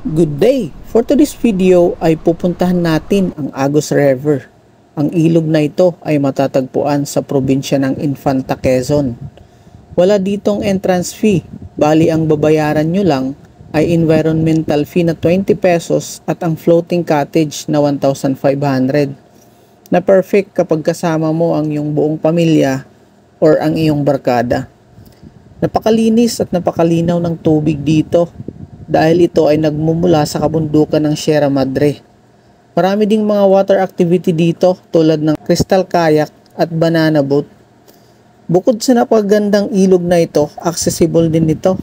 Good day! For today's video ay pupuntahan natin ang Agus River. Ang ilog na ito ay matatagpuan sa probinsya ng Infanta, Quezon. Wala ditong entrance fee, bali ang babayaran nyo lang ay environmental fee na 20 pesos at ang floating cottage na 1,500. Na perfect kapag kasama mo ang iyong buong pamilya or ang iyong barkada. Napakalinis at napakalinaw ng tubig dito dahil ito ay nagmumula sa kabundukan ng Sierra Madre. Marami ding mga water activity dito tulad ng crystal kayak at banana boat. Bukod sa napakagandang ilog na ito, accessible din ito.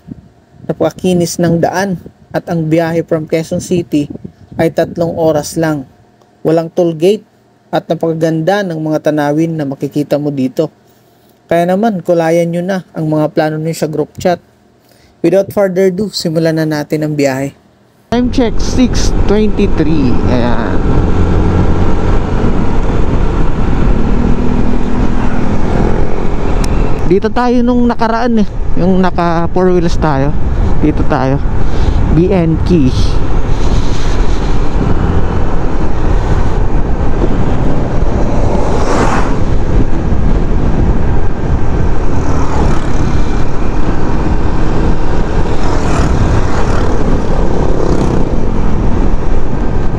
Napakakinis ng daan at ang biyahe from Quezon City ay 3 oras lang. Walang toll gate at napakaganda ng mga tanawin na makikita mo dito. Kaya naman, kulayan nyo na ang mga plano nyo sa group chat. Without further ado, simulan na natin ang biyahe. Time check, 6:23. Ayan. Dito tayo nung nakaraan eh. Yung naka 4 wheels tayo. Dito tayo. BNK.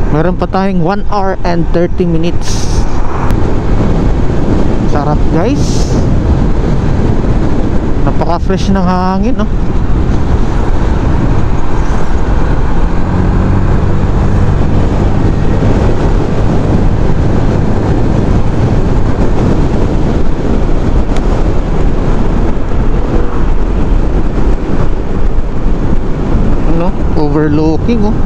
Meron pa tayong 1 hour and 30 minutes. Sarap guys. Napaka-fresh ng hangin, no? Ano? Overlooking, oh.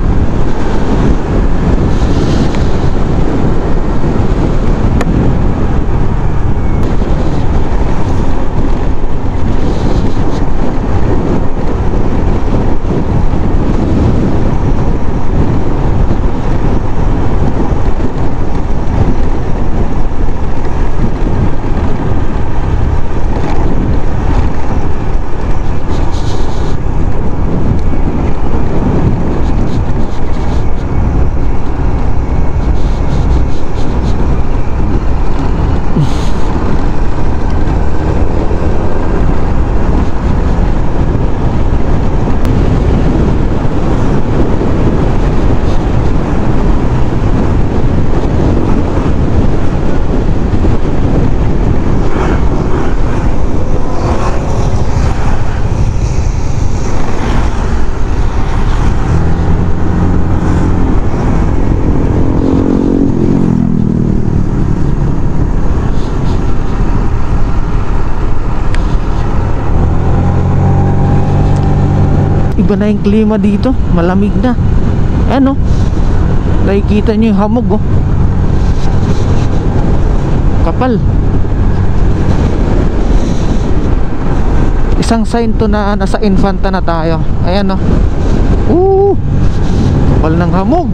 Iba na yung klima dito, malamig na. Ano? Nakikita nyo yung hamog, oh. Kapal. Isang sign to na nasa Infanta na tayo. Ayan, oh. Kapal ng hamog.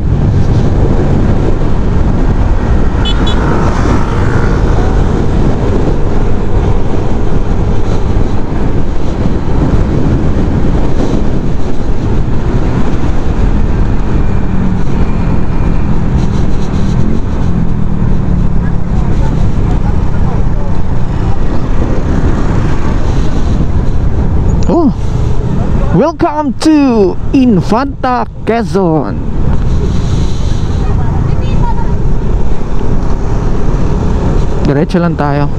Welcome to Infanta, Quezon. Diretso lang tayo.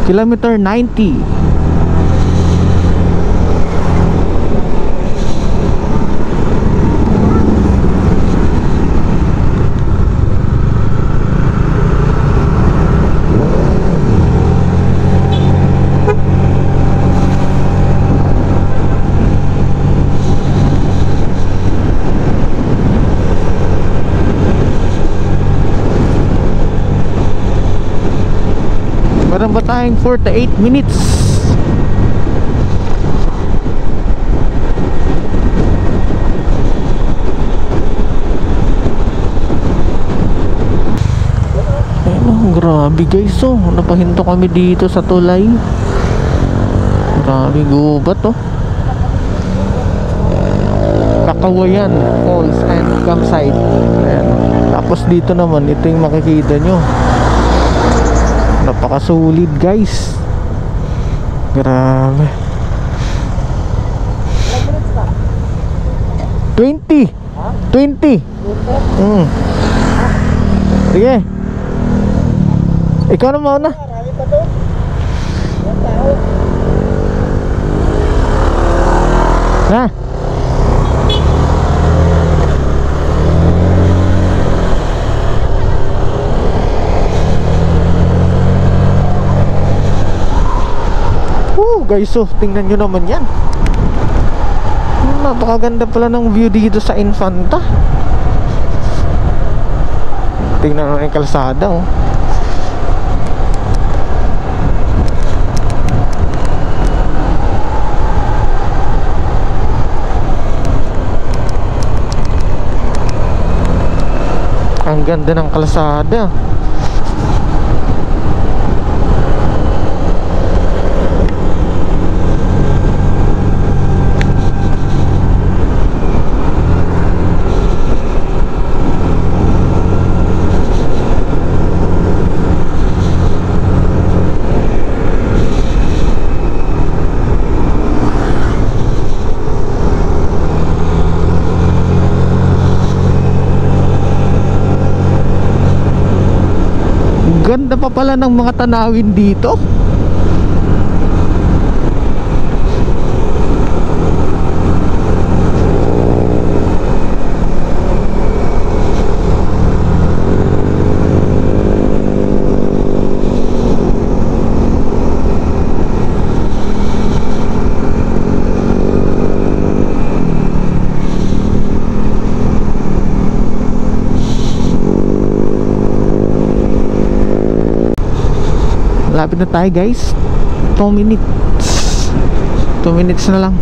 Kilometer 90. Meron ba tayong 48 minutes? Ayun, grabe guys, oh. Napahinto kami dito sa tulay. Grabe gubat, oh. Kawayan Falls and Campsite. Ayan. Tapos dito naman, ito yung makikita nyo. Napakasulit guys. Grabe. 20. Sige. Ikaw na mauna. Na. Guys, so tingnan nyo naman yan. Napakaganda pala ng view dito sa Infanta. Tingnan mo yung kalsada, oh. Ang ganda ng kalsada. Ganda pa pala ng mga tanawin dito. Lapit na tayo guys. 2 minutes. 2 minutes na lang.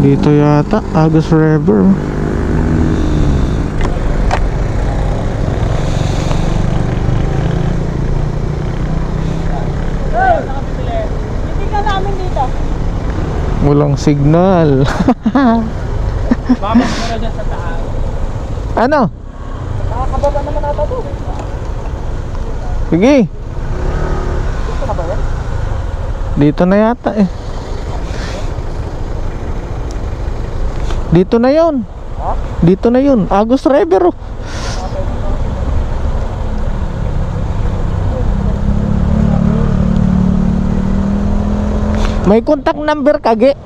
Dito yata, Agus River. Hindi ka namin dito. Walang signal. Bakit meron dyan sa taas? Ano? Nakakababa naman ata to. Sige. Dito na ba yan? Dito na yata eh. Dito na yun. Ha? Dito na yun. Agus River, oh. May contact number ka, Ge?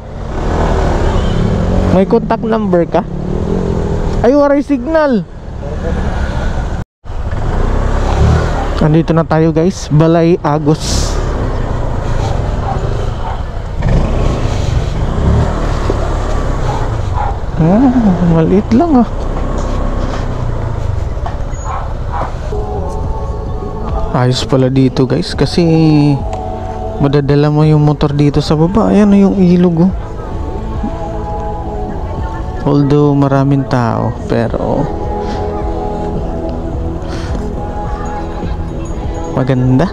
May contact number ka? Ay, waray signal. Andito na tayo guys. Balay Agus. Maliit lang ah. Ayos pala dito guys, kasi madadala mo yung motor dito sa baba. Ayan yung ilog, oh. Although maraming tao, pero maganda.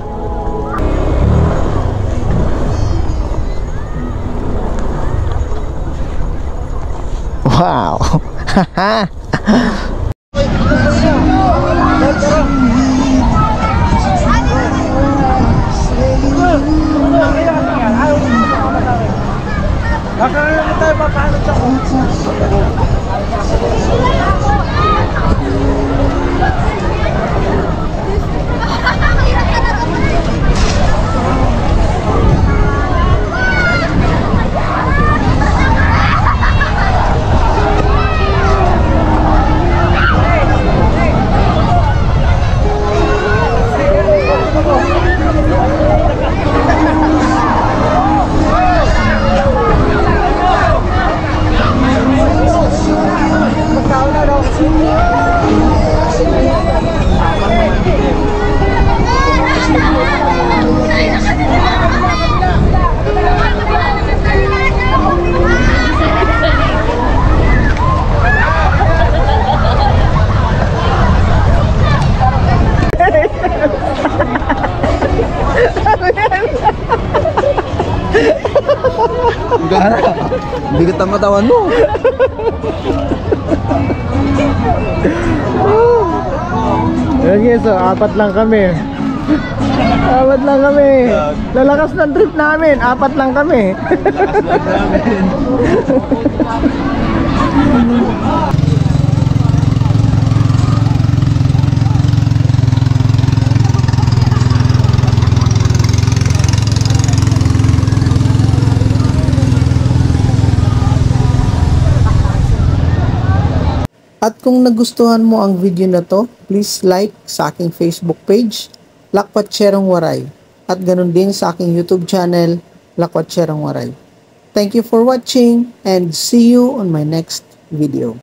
Wow. Haha. Nakakalaman tayo pa paano sa Bigat ang katawan mo. Okay, so apat lang kami. Apat lang kami. Lalakas ng trip namin. Apat lang kami. Lakas lang namin. At kung nagustuhan mo ang video na to, please like sa aking Facebook page, Lakwatserong Waray. At ganun din sa aking YouTube channel, Lakwatserong Waray. Thank you for watching and see you on my next video.